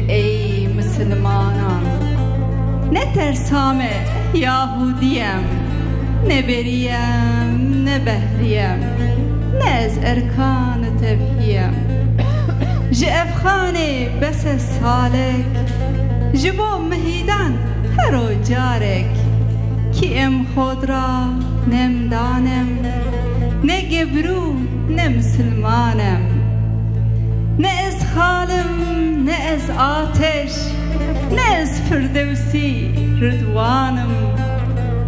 ey Müslümanان. Ne tersame Yahudiyem, ne beriyem, ne behriyem, ne ez erkan tevhiyem. Ji evxane bes salek, ji bo mehîdan her o carek. Ki em xod ra nem danem, ne gebru ne Müslümanem. Ne ez halim ne ez ateş, ne ez firdevsi rıdvanım.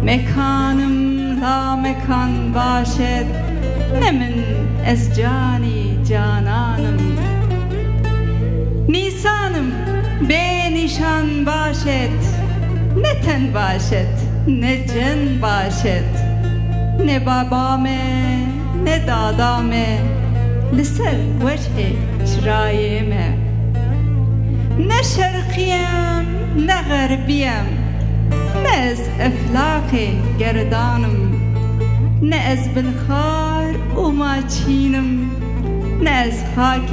Mekanım la mekan başet, ne min ez cani cananım. Nisanım be nişan başet, ne ten başet, ne cen başet. Ne babame ne dadame, لسر وجه شرايمه. نه شرقيم نه غربيم، نه از افلاق گردانم، نه از بنخار و ماچینم، نه از خاک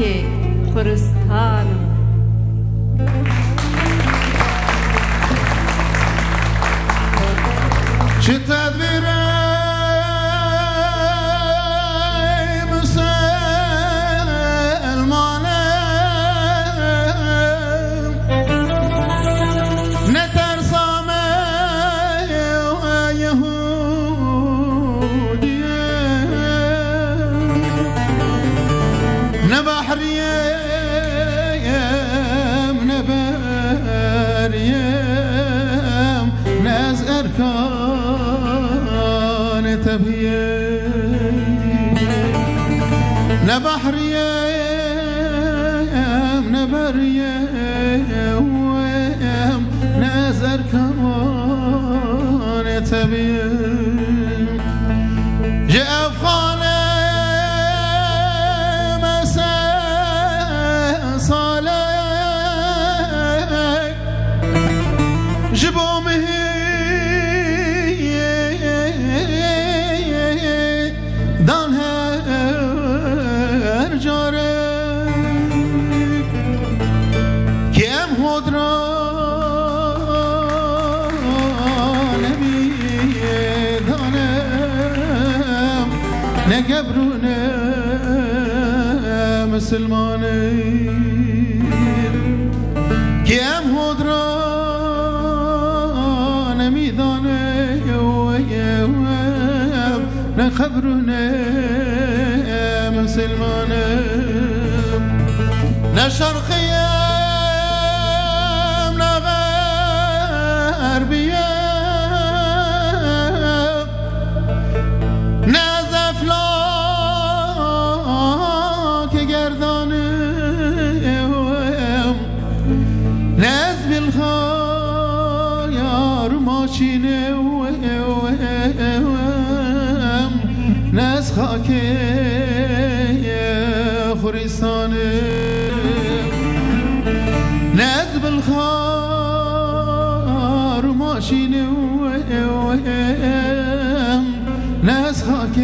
خرستانم. چه تدبیره نه بحریم نه بریم نه زرکان طبیم جه افغانه مسه سالک جبو مهی دان هر جاره که ام خود را نمیدانم نه گبرونه مسلمانم که ام خود را نمیدانم نه خبرونه مسلمانم نه شرقیم نه غربیم نه از افلاک گردانم نه از بالخیار ماشینم نه از خاک خرستانم نه از بالخار ماشینم نه از خاک